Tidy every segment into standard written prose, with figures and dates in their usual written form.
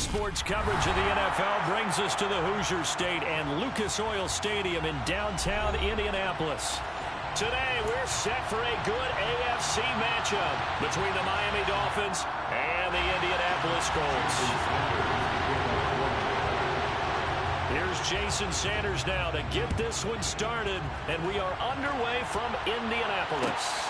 sports coverage of the NFL brings us to the Hoosier State and Lucas Oil Stadium in downtown Indianapolis. Today, we're set for a good AFC matchup between the Miami Dolphins and the Indianapolis Colts. Here's Jason Sanders now to get this one started, and we are underway from Indianapolis.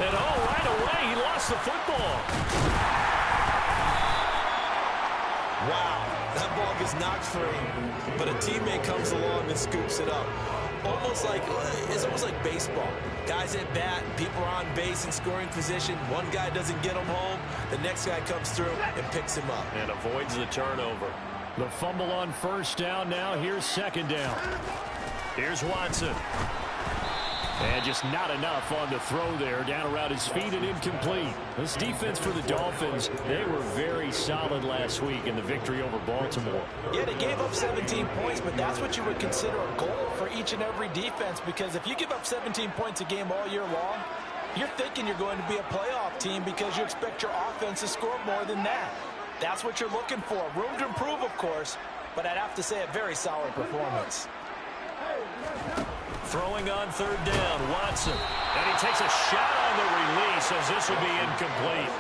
And right away, he lost the football. Wow, that ball gets knocked free, but a teammate comes along and scoops it up. It's almost like baseball. Guys at bat, people are on base in scoring position. One guy doesn't get him home, the next guy comes through and picks him up. And avoids the turnover. The fumble on first down now. Here's second down. Here's Watson. And just not enough on the throw there. Down around his feet and incomplete. This defense for the Dolphins, they were very solid last week in the victory over Baltimore. Yeah, they gave up 17 points, but that's what you would consider a goal for each and every defense, because if you give up 17 points a game all year long, you're thinking you're going to be a playoff team because you expect your offense to score more than that. That's what you're looking for. Room to improve, of course, but I'd have to say a very solid performance. Throwing on third down, Watson. And he takes a shot on the release as this will be incomplete.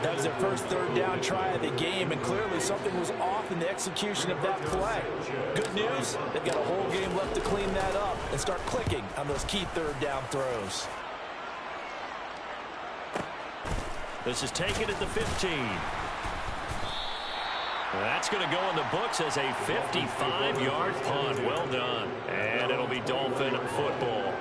That was their first third down try of the game, and clearly something was off in the execution of that play. Good news, they've got a whole game left to clean that up and start clicking on those key third down throws. This is taken at the 15. That's going to go in the books as a 55-yard punt. Well done. And it'll be Dolphin football.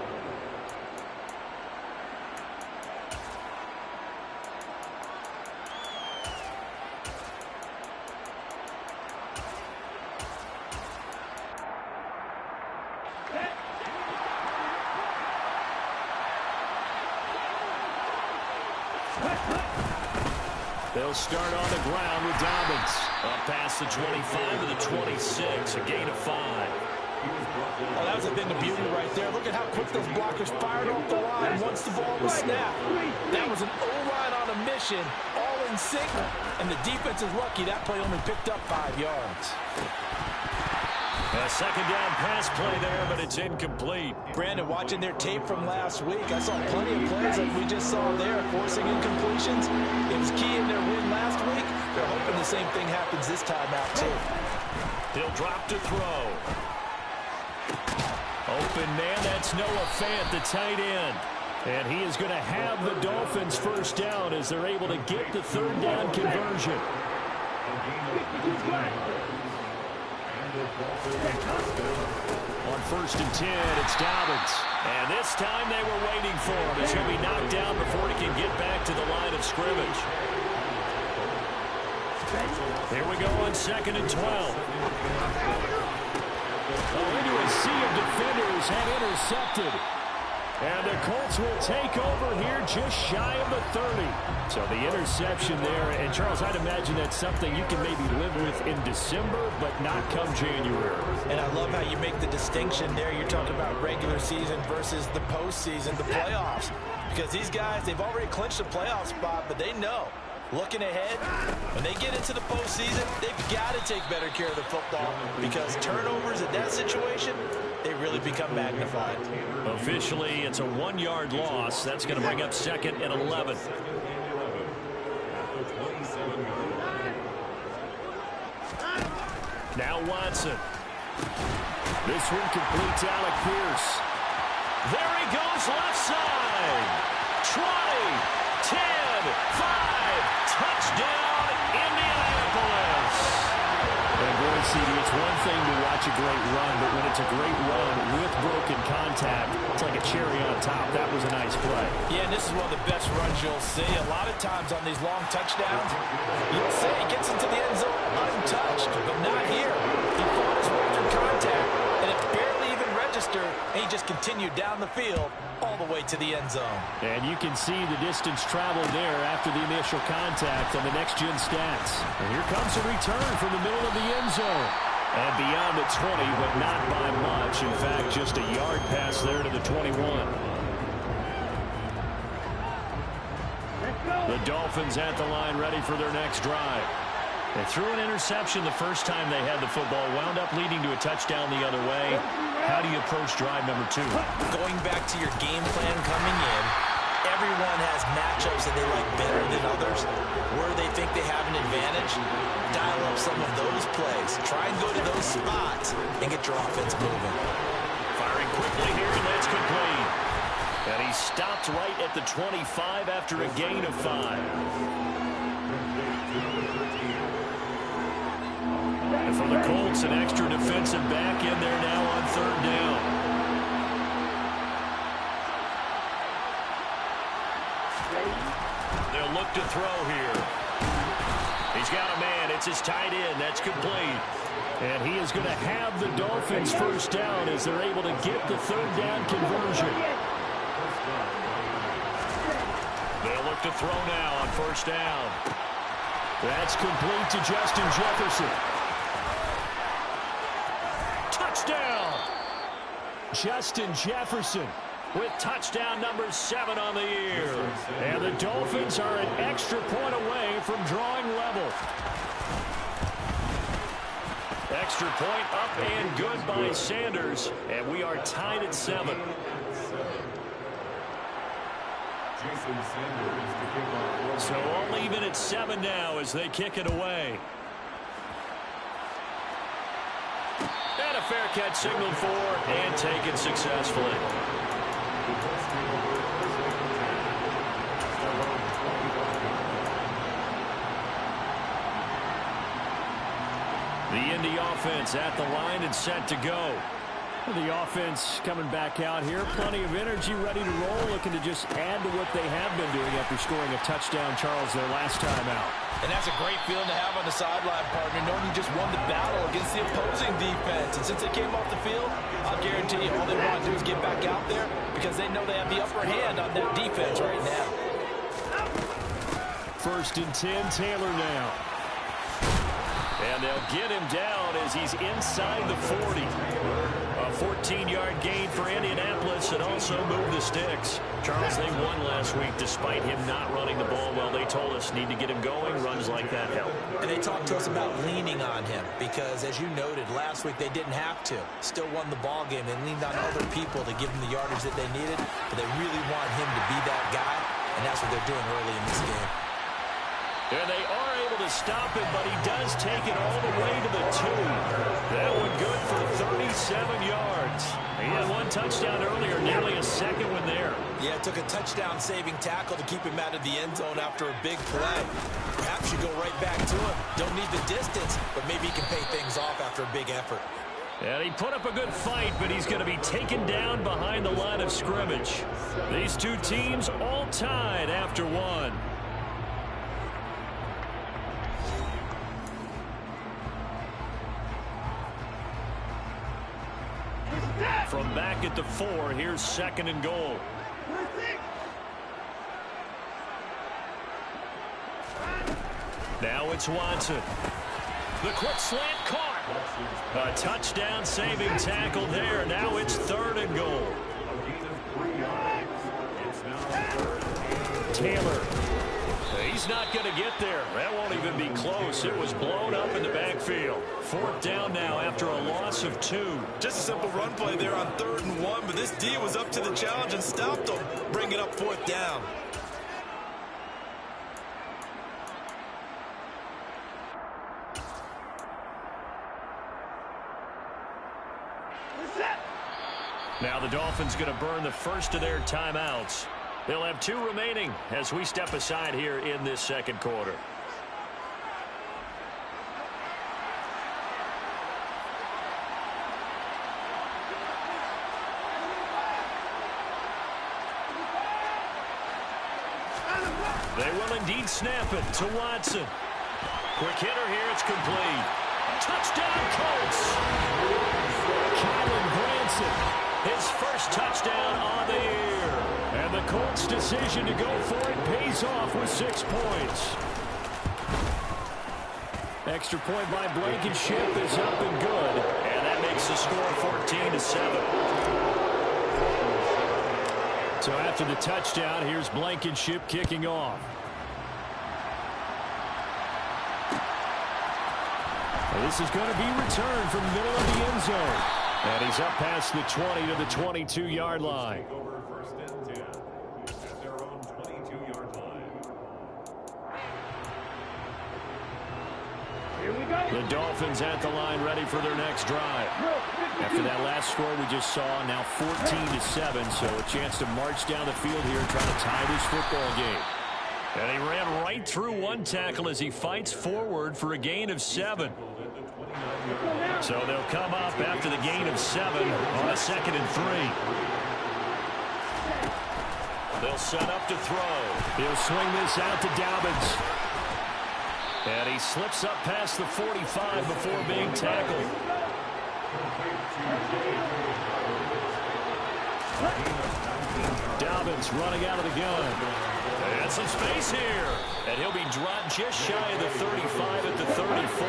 They'll start on the ground with Dobbins. Up past the 25 to the 26, a gain of 5. Well, that was a thing of beauty right there. Look at how quick those blockers fired off the line once the ball was snapped. That was an O-line on a mission, all in sync, and the defense is lucky that play only picked up 5 yards. A second down pass play there, but it's incomplete. Brandon, watching their tape from last week, I saw plenty of plays like we just saw there, forcing incompletions. It was key in their win last week. They're hoping the same thing happens this time out, too. He'll drop to throw. Open man, that's Noah Fant, the tight end. And he is going to have the Dolphins first down as they're able to get the third down conversion. On first and 10, it's Dobbins. And this time they were waiting for him. He's going to be knocked down before he can get back to the line of scrimmage. Here we go on second and 12. Into a sea of defenders have intercepted. And the Colts will take over here just shy of the 30. So the interception there. And, Charles, I'd imagine that's something you can maybe live with in December, but not come January. And I love how you make the distinction there. You're talking about regular season versus the postseason, the playoffs. Because these guys, they've already clinched a playoff spot, but they know, looking ahead, when they get into the postseason, they've got to take better care of the football because turnovers in that situation, they really become magnified. Officially, it's a 1-yard loss. That's going to bring up second and 11. Now Watson. This one completes Alec Pierce. There he goes left side. 20, 10, 5, touchdown Indianapolis. And boy, CD, it's one thing to watch a great run, but when it's a great run with broken contact, it's like a cherry on top. That was a nice play. Yeah, and this is one of the best runs you'll see. A lot of times on these long touchdowns, you'll say he gets into the end zone untouched, but not here. He fought his way through contact, and it barely even registered, and he just just continue down the field all the way to the end zone. And you can see the distance traveled there after the initial contact on the next-gen stats. And here comes a return from the middle of the end zone. And beyond the 20, but not by much. In fact, just a yard pass there to the 21. The Dolphins at the line ready for their next drive. They threw an interception the first time they had the football, wound up leading to a touchdown the other way. How do you approach drive number 2? Going back to your game plan coming in, everyone has matchups that they like better than others. Where they think they have an advantage, dial up some of those plays. Try and go to those spots and get your offense moving. Firing quickly here, and that's complete. And he stopped right at the 25 after a gain of 5. And for the Colts, an extra defensive back in there now on 3rd down. They'll look to throw here. He's got a man. It's his tight end. That's complete. And he is going to have the Dolphins first down as they're able to get the 3rd down conversion. They'll look to throw now on 1st down. That's complete to Justin Jefferson. Touchdown! Justin Jefferson with touchdown number 7 on the year. And the Dolphins are an extra point away from drawing level. Extra point up and good by Sanders. And we are tied at 7. So all even at 7 now as they kick it away. And a fair catch signaled for and taken successfully. The Indy offense at the line and set to go. The offense coming back out here. Plenty of energy, ready to roll, looking to just add to what they have been doing after scoring a touchdown, Charles, their last time out. And that's a great feeling to have on the sideline, partner, knowing you just won the battle against the opposing defense. And since they came off the field, I'll guarantee you all they want to do is get back out there because they know they have the upper hand on that defense right now. 1st and 10, Taylor now. And they'll get him down as he's inside the 40. A 14-yard gain for Indianapolis and also moved the sticks. Charles, they won last week despite him not running the ball well. They told us need to get him going. Runs like that help. And they talked to us about leaning on him because, as you noted, last week they didn't have to. Still won the ball game. They leaned on other people to give them the yardage that they needed, but they really want him to be that guy, and that's what they're doing early in this game. And they are able to stop it, but he does take it all the way to the 2. That one good for 37 yards. He had 1 touchdown earlier, nearly a second one there. Yeah, it took a touchdown-saving tackle to keep him out of the end zone after a big play. Perhaps you go right back to him. Don't need the distance, but maybe he can pay things off after a big effort. And he put up a good fight, but he's going to be taken down behind the line of scrimmage. These two teams all tied after 1. From back at the 4, here's 2nd and goal. Now it's Watson. The quick slant caught. A touchdown saving tackle there. Now it's 3rd and goal. Taylor. He's not going to get there. That won't even be close. It was blown up in the backfield. 4th down now after a loss of 2. Just a simple run play there on 3rd and 1, but this D was up to the challenge and stopped them, bringing up 4th down. Now the Dolphins going to burn the first of their timeouts. They'll have 2 remaining as we step aside here in this 2nd quarter. They will indeed snap it to Watson. Quick hitter here. It's complete. Touchdown, Colts. Kylan Branson. His first Colts' decision to go for it pays off with 6 points. Extra point by Blankenship is up and good. And that makes the score 14-7. So after the touchdown, here's Blankenship kicking off. And this is going to be returned from the middle of the end zone. And he's up past the 20 to the 22-yard line. The Dolphins at the line ready for their next drive. After that last score we just saw, now 14-7, so a chance to march down the field here trying to tie this football game. And he ran right through one tackle as he fights forward for a gain of 7. So they'll come up after the gain of 7 on a 2nd and 3. They'll set up to throw. He'll swing this out to Dobbins. And he slips up past the 45 before being tackled. Dobbins running out of the gun. And some space here. And he'll be dropped just shy of the 35 at the 34.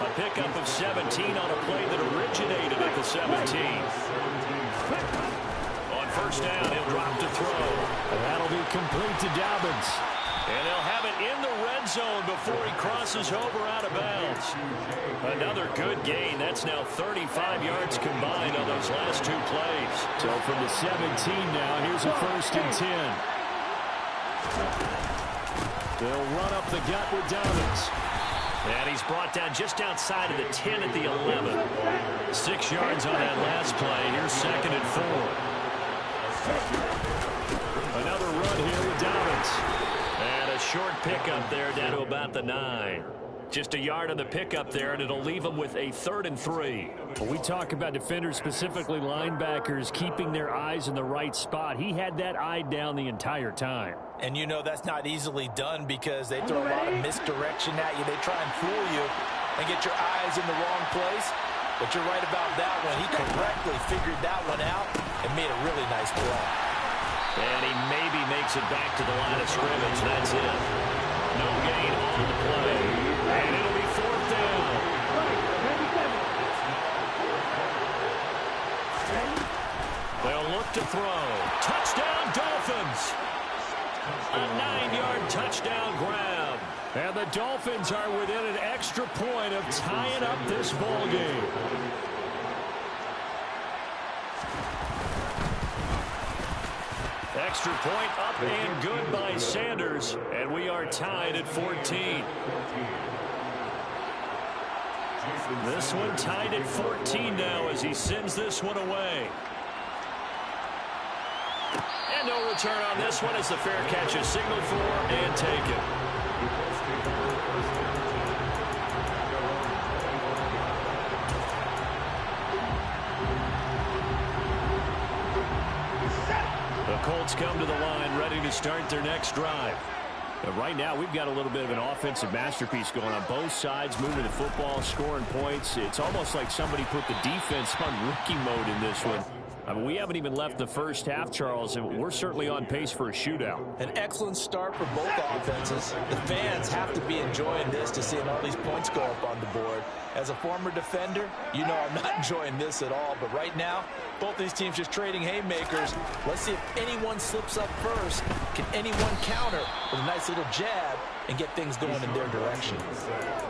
A pickup of 17 on a play that originated at the 17. On first down, he'll drop to throw. And that'll be complete to Dobbins. And they'll have it in the red zone before he crosses over out of bounds. Another good gain. That's now 35 yards combined on those last 2 plays. So from the 17 now, here's a 1st and 10. They'll run up the gut with Dobbins. And he's brought down just outside of the 10 at the 11. 6 yards on that last play. Here's 2nd and 4. Another run here with Dobbins. And a short pickup there down to about the 9. Just a yard on the pickup there, and it'll leave them with a 3rd and 3. When we talk about defenders, specifically linebackers, keeping their eyes in the right spot, he had that eye down the entire time. And you know that's not easily done because they throw a lot of misdirection at you. They try and fool you and get your eyes in the wrong place. But you're right about that one. He correctly figured that one out and made a really nice play. And he maybe makes it back to the line of scrimmage. That's it. No gain on the play. And it'll be 4th down. They'll look to throw. Touchdown, Dolphins. A 9-yard touchdown grab. And the Dolphins are within an extra point of tying up this ball game. Extra point up and good by Sanders. And we are tied at 14. This one tied at 14 now as he sends this one away. And no return on this one as the fair catch is signaled for and taken. The Colts come to the line ready to start their next drive. But right now, we've got a little bit of an offensive masterpiece going on both sides, moving the football, scoring points. It's almost like somebody put the defense on rookie mode in this one. I mean, we haven't even left the first half, Charles, and we're certainly on pace for a shootout. An excellent start for both offenses. The fans have to be enjoying this to seeing all these points go up on the board. As a former defender, you know I'm not enjoying this at all. But right now, both these teams just trading haymakers. Let's see if anyone slips up first. Can anyone counter with a nice little jab and get things going in their direction?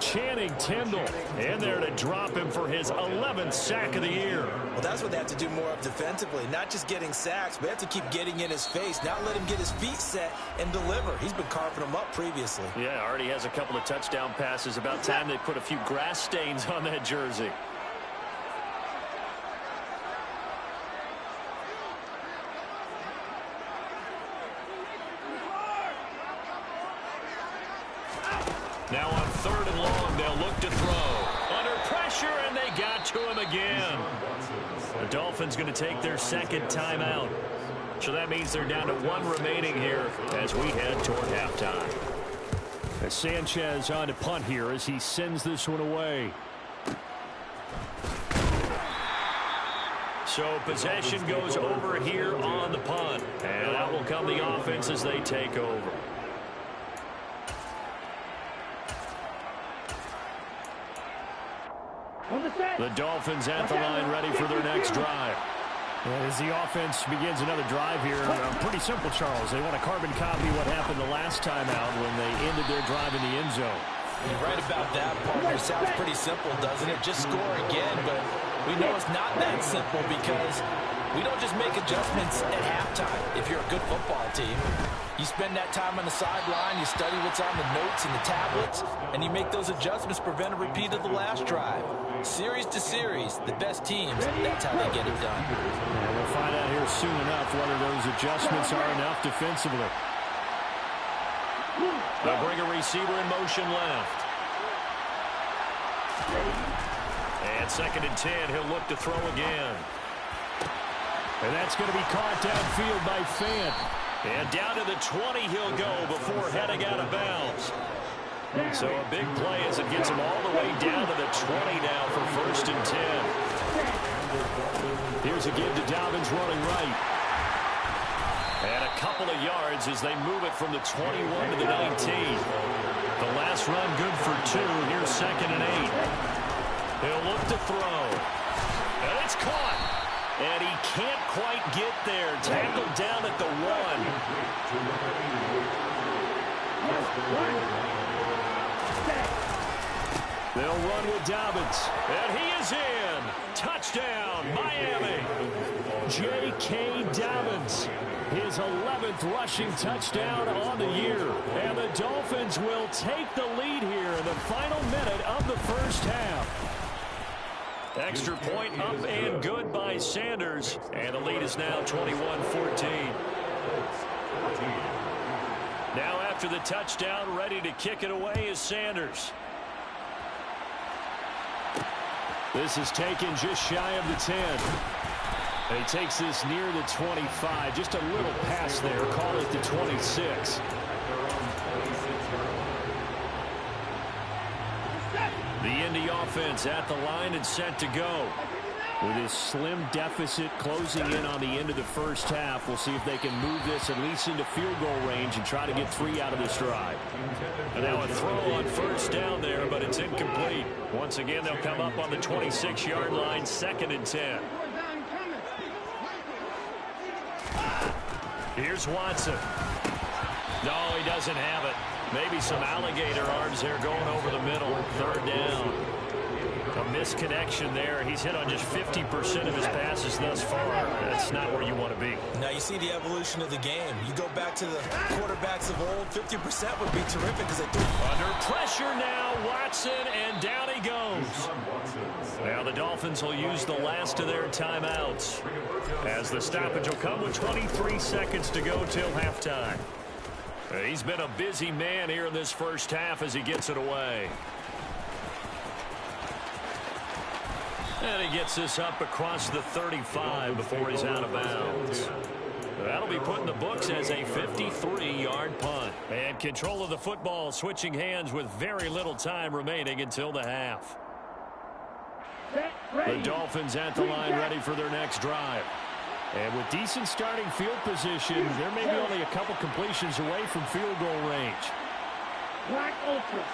Channing Tindall in there to drop him for his 11th sack of the year. Well, that's what they have to do more of defensively. Not just getting sacks, but they have to keep getting in his face. Not let him get his feet set and deliver. He's been carving them up previously. Yeah, already has a couple of touchdown passes. About time they put a few grass stains on that jersey. Now on 3rd and long, they'll look to throw. Under pressure, and they got to him again. The Dolphins going to take their 2nd timeout. So that means they're down to 1 remaining here as we head toward halftime. As Sanchez on to punt here as he sends this one away. So possession goes over here on the punt. And out will come the offense as they take over. The Dolphins at the line ready for their next drive. As the offense begins another drive here, pretty simple, Charles. They want to carbon copy what happened the last time out when they ended their drive in the end zone. You're right about that, partner. Sounds pretty simple, doesn't it? Just score again, but we know it's not that simple because we don't just make adjustments at halftime. If you're a good football team, you spend that time on the sideline, you study what's on the notes and the tablets, and you make those adjustments to prevent a repeat of the last drive. Series to series, the best teams, that's how they get it done. And we'll find out here soon enough whether those adjustments are enough defensively. They'll bring a receiver in motion left. And 2nd and 10, he'll look to throw again. And that's going to be caught downfield by Fant. And down to the 20 he'll go before heading out of bounds. So a big play as it gets him all the way down to the 20 now for 1st and 10. Here's a give to Dobbins running right. And a couple of yards as they move it from the 21 to the 19. The last run good for 2. Here's 2nd and 8. He'll look to throw. And it's caught. And he can't quite get there. Tackled down at the 1. They'll run with Dobbins. And he is in. Touchdown, Miami. J.K. Dobbins. His 11th rushing touchdown on the year. And the Dolphins will take the lead here in the final minute of the first half. Extra point up and good by Sanders. And the lead is now 21-14. Now after the touchdown, ready to kick it away is Sanders. This is taken just shy of the 10. And he takes this near the 25. Just a little pass there. Call it the 26. The Indy offense at the line and set to go. With his slim deficit closing in on the end of the first half, we'll see if they can move this at least into field goal range and try to get 3 out of this drive. And now a throw on 1st down there, but it's incomplete. Once again, they'll come up on the 26-yard line, 2nd and 10. Here's Watson. No, he doesn't have it. Maybe some alligator arms there going over the middle. 3rd down. A misconnection there. He's hit on just 50% of his passes thus far. That's not where you want to be. Now you see the evolution of the game. You go back to the quarterbacks of old, 50% would be terrific because they threw. Under pressure now, Watson, and down he goes. Now the Dolphins will use the last of their timeouts as the stoppage will come with 23 seconds to go till halftime. He's been a busy man here in this first half as he gets it away. And he gets this up across the 35 before he's out of bounds. That'll be put in the books as a 53-yard punt. And control of the football switching hands with very little time remaining until the half. The Dolphins at the line ready for their next drive. And with decent starting field position, they're maybe only a couple completions away from field goal range. Black Ultra.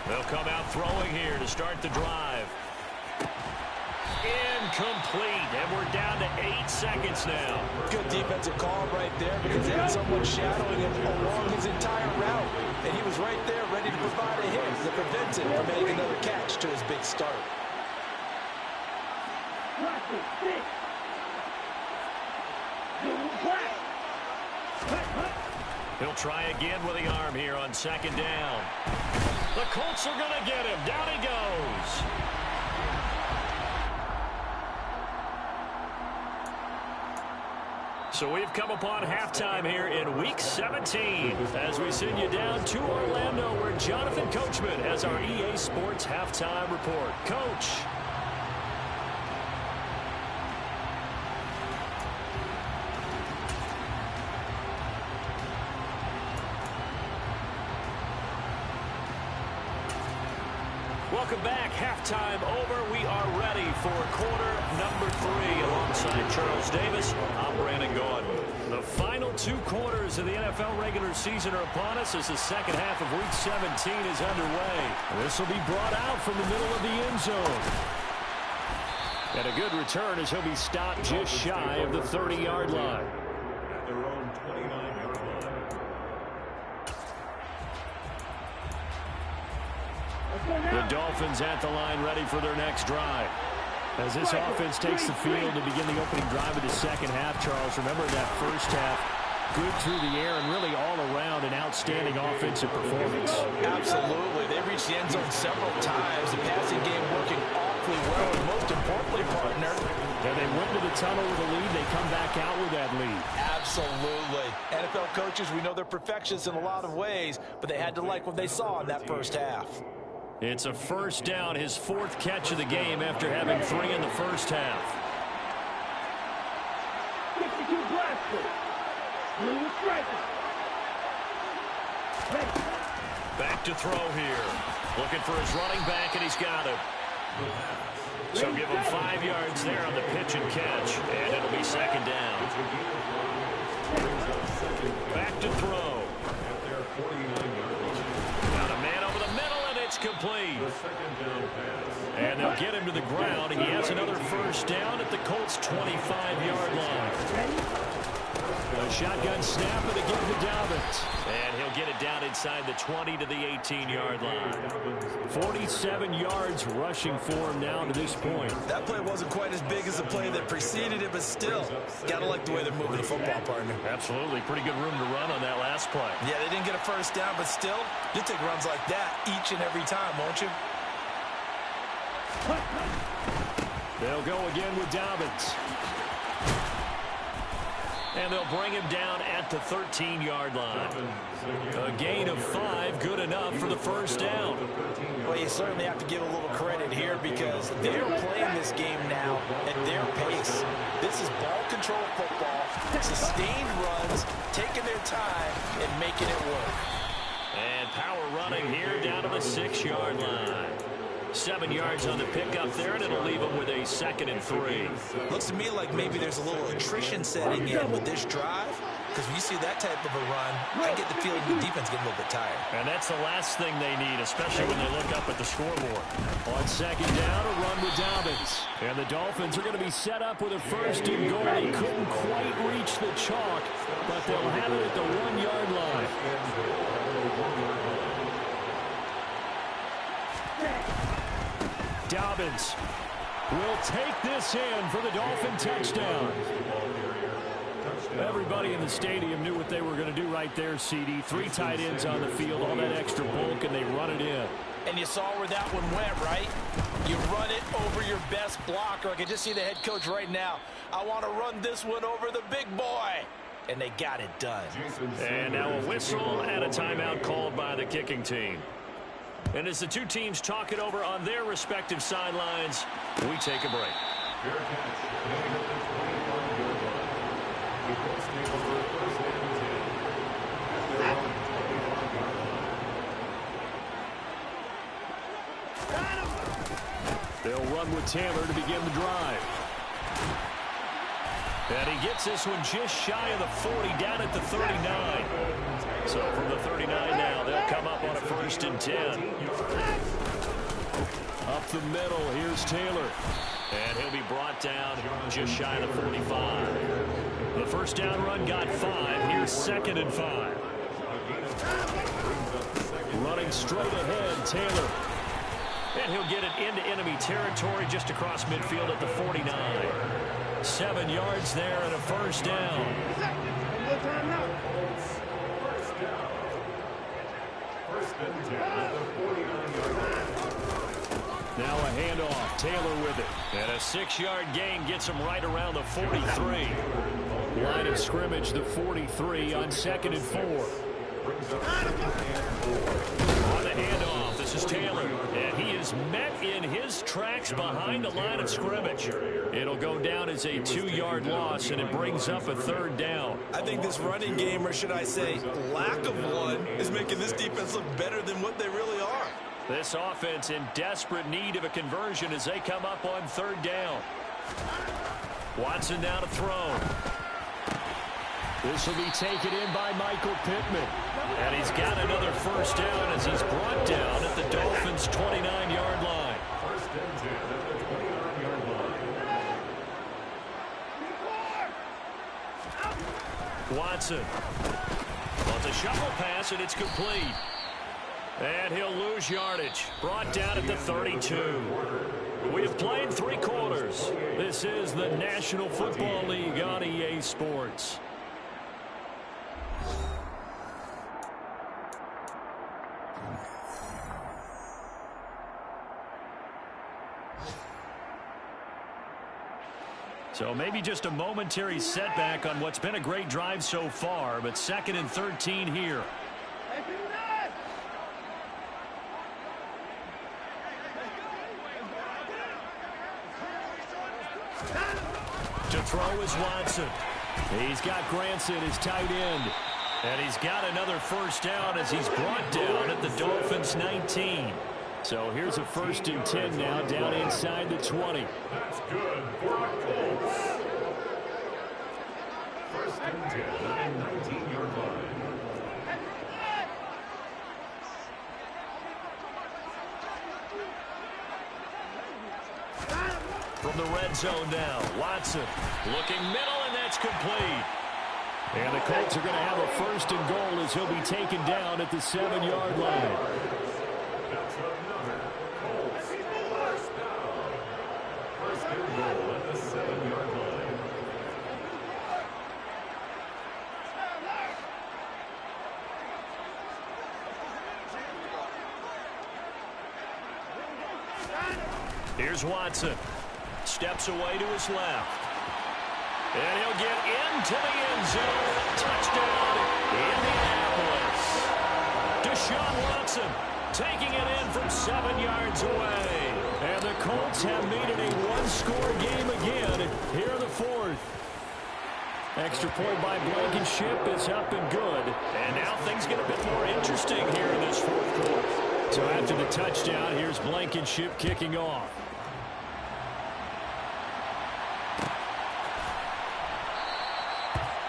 They'll come out throwing here to start the drive. Incomplete, and we're down to 8 seconds now. Good defensive call right there because they had someone shadowing him along his entire route. And he was right there ready to provide a hit that prevents him from making another catch to his big start. He'll try again with the arm here on 2nd down. The Colts are going to get him. Down he goes. So we've come upon halftime here in Week 17 as we send you down to Orlando where Jonathan Coachman has our EA Sports Halftime Report. Coach. Welcome back. Halftime over. We are ready for quarter number 3. Alongside Charles Davis, I'm Brandon Gordon. The final 2 quarters of the NFL regular season are upon us as the second half of Week 17 is underway. This will be brought out from the middle of the end zone. And a good return as he'll be stopped just shy of the 30-yard line. At their own 29-yard line. The Dolphins at the line ready for their next drive. As this offense takes the field to begin the opening drive of the second half, Charles, remember that first half, good through the air and really all around an outstanding offensive performance. Absolutely. They reached the end zone several times. The passing game working awfully well, and most importantly, partner, and they went to the tunnel with a lead. They come back out with that lead. Absolutely. NFL coaches, we know they're perfectionists in a lot of ways, but they had to like what they saw in that first half. It's a first down, his 4th catch of the game after having 3 in the first half. 62 blaster. Blue striker. Back to throw here. Looking for his running back, and he's got him. So give him 5 yards there on the pitch and catch, and it'll be second down. Back to throw. Got a man over the middle, and it's complete. And they'll get him to the ground. He has another first down at the Colts' 25-yard line. A shotgun snap and again to Dobbins. And he'll get it down inside the 20 to the 18-yard line. 47 yards rushing for him now to this point. That play wasn't quite as big as the play that preceded it, but still, got to like the way they're moving the football, partner. Absolutely. Pretty good room to run on that last play. Yeah, they didn't get a first down, but still, you'll take runs like that each and every time, won't you? They'll go again with Dobbins. And they'll bring him down at the 13-yard line. A gain of 5, good enough for the first down. Well, you certainly have to give a little credit here because they're playing this game now at their pace. This is ball control football, sustained runs, taking their time and making it work. And power running here down to the 6-yard line. 7 yards on the pickup there, and it'll leave them with a 2nd and 3. Looks to me like maybe there's a little attrition setting in with this drive, because when you see that type of a run, I get the feeling the defense getting a little bit tired. And that's the last thing they need, especially when they look up at the scoreboard. On second down, a run with Dobbins. And the Dolphins are going to be set up with a 1st and goal. They couldn't quite reach the chalk, but they'll have it at the 1-yard line. Dobbins will take this in for the Dolphin touchdown. Everybody in the stadium knew what they were going to do right there, CD. 3 tight ends on the field, all that extra bulk, and they run it in. And you saw where that one went, right? You run it over your best blocker. I can just see the head coach right now. I want to run this one over the big boy. And they got it done. And now a whistle and a timeout called by the kicking team. And as the 2 teams talk it over on their respective sidelines, we take a break. They'll run with Taylor to begin the drive. And he gets this one just shy of the 40, down at the 39. So from the 39 now, they'll come up on a 1st and 10. Up the middle, here's Taylor. And he'll be brought down just shy of the 45. The first down run got 5. Here's 2nd and 5. Running straight ahead, Taylor. And he'll get it into enemy territory just across midfield at the 49. 7 yards there and a first down. Now a handoff. Taylor with it. And a 6-yard gain gets him right around the 43. Line of scrimmage, the 43 on 2nd and 4. On the handoff, this is Taylor. And he is met in his tracks behind the line of scrimmage. It'll go down as a 2-yard loss, and it brings up a 3rd down. I think this running game, or should I say lack of one, is making this defense look better than what they really are. This offense in desperate need of a conversion as they come up on third down. Watson now to throw. This will be taken in by Michael Pittman. And he's got another first down as he's brought down at the Dolphins' 29-yard line. First and 10 at the 29-yard line. Watson wants a shovel pass, and it's complete. And he'll lose yardage. Brought down at the 32. We have played 3 quarters. This is the National Football League on EA Sports. So maybe just a momentary setback on what's been a great drive so far, but 2nd and 13 here. To throw is Watson. He's got Granson, his tight end. And he's got another first down as he's brought down at the Dolphins' 19. So here's a 1st and 10 now down inside the 20. That's good for our Colts. 1st and 10 at the 19-yard line. From the red zone now, Watson looking middle, and that's complete. And the Colts are going to have a 1st and goal as he'll be taken down at the 7-yard line. That's another Colts first down. 1st and goal at the 7-yard line. Here's Watson. Steps away to his left. And he'll get into the end zone. Touchdown, Indianapolis. Deshaun Watson taking it in from 7 yards away. And the Colts have made it a one-score game again here in the 4th. Extra point by Blankenship is up and good. And now things get a bit more interesting here in this 4th quarter. So after the touchdown, here's Blankenship kicking off.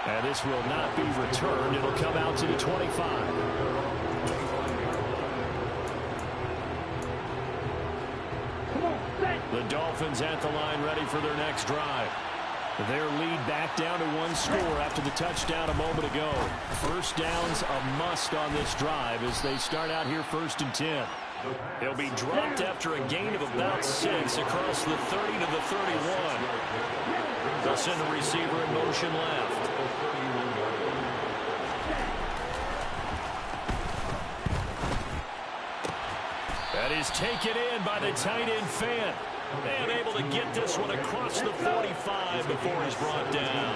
And this will not be returned. It'll come out to the 25. The Dolphins at the line ready for their next drive. Their lead back down to 1 score after the touchdown a moment ago. First down's a must on this drive as they start out here 1st and 10. He'll be dropped after a gain of about 6 across the 30 to the 31. They'll send the receiver in motion left. That is taken in by the tight end Fant. And able to get this one across the 45 before he's brought down.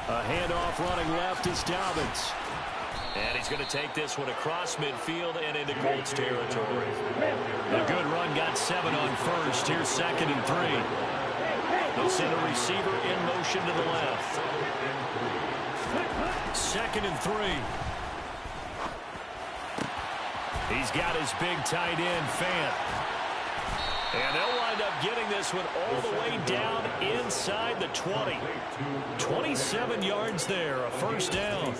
A handoff running left is Dobbins. And he's going to take this one across midfield and into Colts territory. A good run got 7 on first. Here's 2nd and 3. They'll send a receiver in motion to the left. 2nd and 3. He's got his big tight end, Fant. And they'll wind up getting this one all the way down inside the 20. 27 yards there, a first down.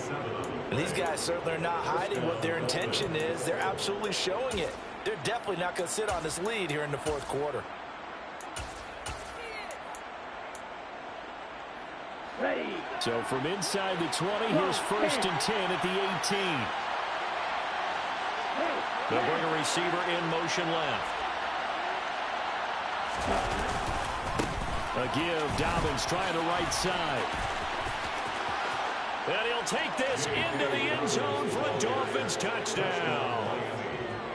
And these guys certainly are not hiding what their intention is. They're absolutely showing it. They're definitely not going to sit on this lead here in the 4th quarter. So from inside the 20, here's 1st and 10 at the 18. They'll bring a receiver in motion left. A give, Dobbins trying the right side. And he'll take this into the end zone for a Dolphins touchdown.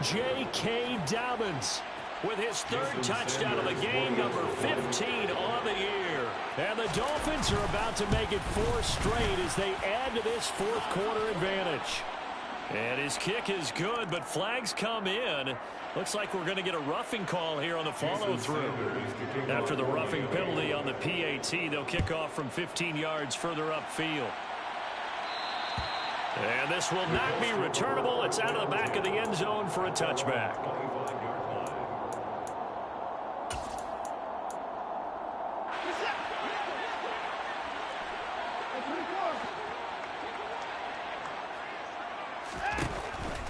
J.K. Dobbins with his 3rd touchdown of the game, number 15 on the year. And the Dolphins are about to make it 4 straight as they add to this 4th quarter advantage. And his kick is good, but flags come in. Looks like we're going to get a roughing call here on the follow-through. After the roughing penalty on the PAT, they'll kick off from 15 yards further upfield. And this will not be returnable. It's out of the back of the end zone for a touchback.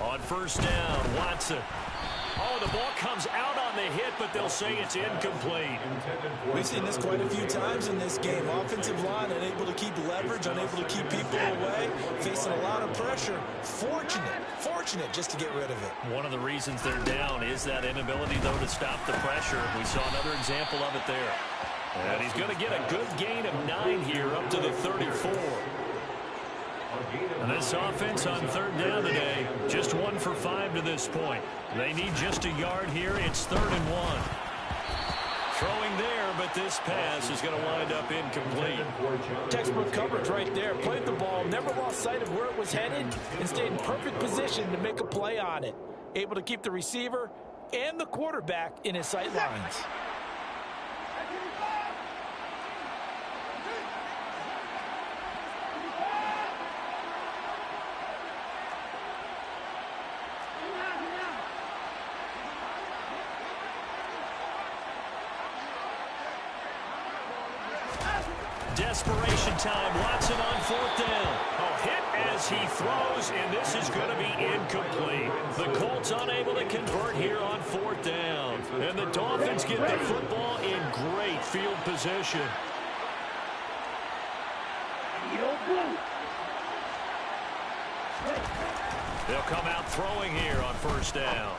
On first down, Watson. Oh, the ball comes out on the hit, but they'll say it's incomplete. We've seen this quite a few times in this game. Offensive line unable to keep leverage, unable to keep people away, facing a lot of pressure. Fortunate just to get rid of it. One of the reasons they're down is that inability, though, to stop the pressure. We saw another example of it there. And he's going to get a good gain of 9 here up to the 34. And this offense on third down today, just 1 for 5 to this point. They need just a yard here. It's 3rd and 1. Throwing there, but this pass is going to wind up incomplete. Textbook coverage right there. Played the ball, never lost sight of where it was headed, and stayed in perfect position to make a play on it. Able to keep the receiver and the quarterback in his sight lines. Desperation time. Watson on 4th down. A hit as he throws, and this is going to be incomplete. The Colts unable to convert here on 4th down. And the Dolphins get the football in great field position. They'll come out throwing here on 1st down.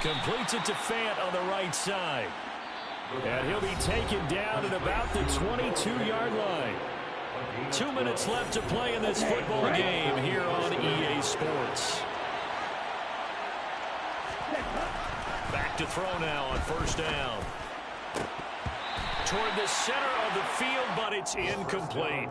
Completes it to Fant on the right side. And he'll be taken down at about the 22-yard line. 2 minutes left to play in this football game here on EA Sports. Back to throw now on 1st down. Toward the center of the field, but it's incomplete.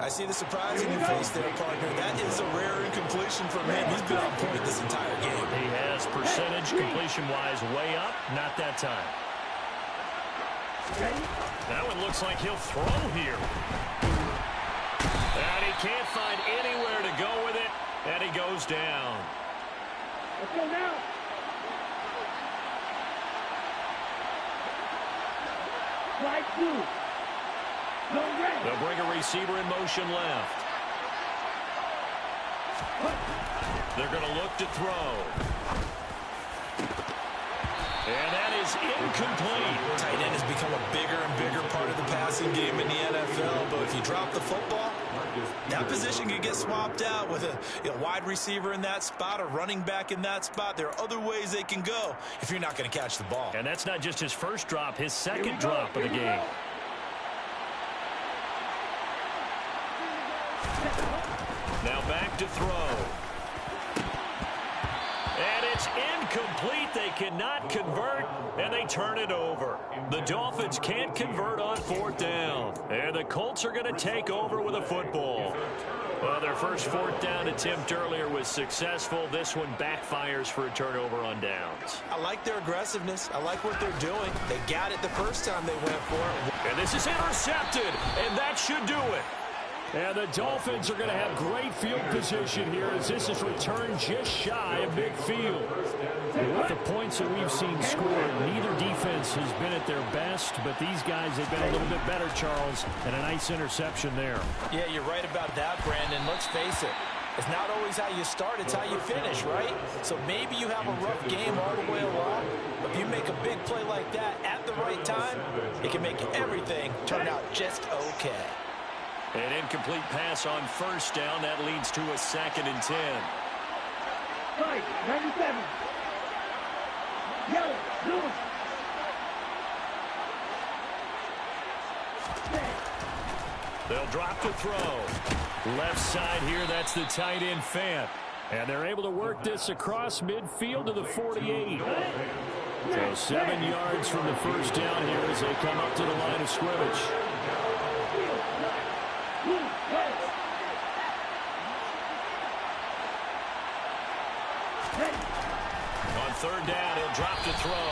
I see the surprise in your face there, partner. That is a rare incompletion from him. He's been on point this entire game. He has percentage completion-wise way up. Not that time. That one looks like he'll throw here. And he can't find anywhere to go with it, and he goes down. Let's go now. Slide 2. No red. They'll bring a receiver in motion left. They're going to look to throw. And that is incomplete. Tight end has become a bigger and bigger part of the passing game in the NFL, but if you drop the football, that position can get swapped out with a wide receiver in that spot, a running back in that spot. There are other ways they can go if you're not going to catch the ball. And that's not just his first drop, his second drop of the game. Now back to throw. And it's incomplete. They cannot convert, and they turn it over. The Dolphins can't convert on 4th down. And the Colts are going to take over with a football. Well, their first 4th down attempt earlier was successful. This one backfires for a turnover on downs. I like their aggressiveness. I like what they're doing. They got it the first time they went for it. And this is intercepted, and that should do it. And the Dolphins are going to have great field position here as this is returned just shy of midfield. With the points that we've seen scored, neither defense has been at their best, but these guys have been a little bit better, Charles, and a nice interception there. Yeah, you're right about that, Brandon. Let's face it. It's not always how you start, it's how you finish, right? So maybe you have a rough game all the way along, but if you make a big play like that at the right time, it can make everything turn out just okay. An incomplete pass on 1st down. That leads to a 2nd and 10. Right, 97. Yellow, blue. They'll drop to throw. Left side here, that's the tight end Fant. And they're able to work this across midfield to the 48. So 7 yards from the first down here as they come up to the line of scrimmage. third down, he'll drop to throw.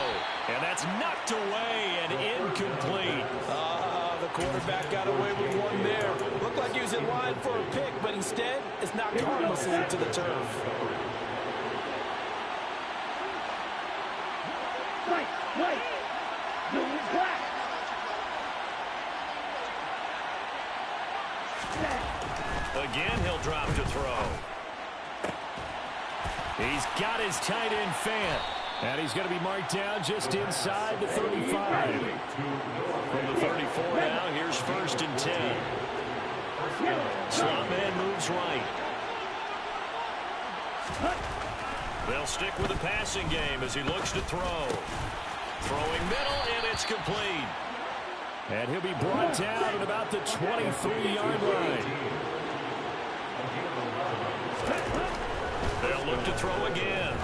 And that's knocked away and incomplete. The quarterback got away with one there. Looked like he was in line for a pick, but instead, it's knocked harmlessly to the turf. Right. Doing his black. Again, he'll drop to throw. He's got his tight end fan. And he's going to be marked down just inside the 35. From the 34 now, here's 1st and 10. Slot man moves right. They'll stick with the passing game as he looks to throw. Throwing middle, and it's complete. And he'll be brought down at about the 23-yard line. They'll look to throw again.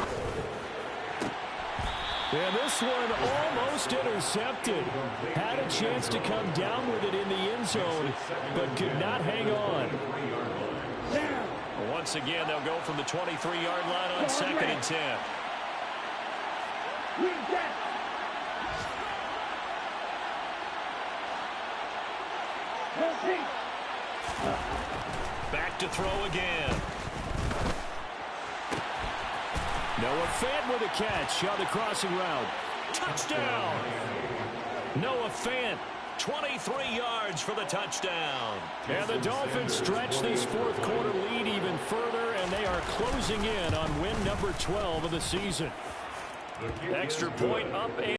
And this one almost intercepted. Had a chance to come down with it in the end zone, but could not hang on. Once again, they'll go from the 23-yard line on 2nd and 10. Back to throw again. Noah Fant with a catch on the crossing route. Touchdown! Noah Fant, 23 yards for the touchdown. And the Dolphins stretch this fourth quarter lead even further, and they are closing in on win number 12 of the season. Extra point up.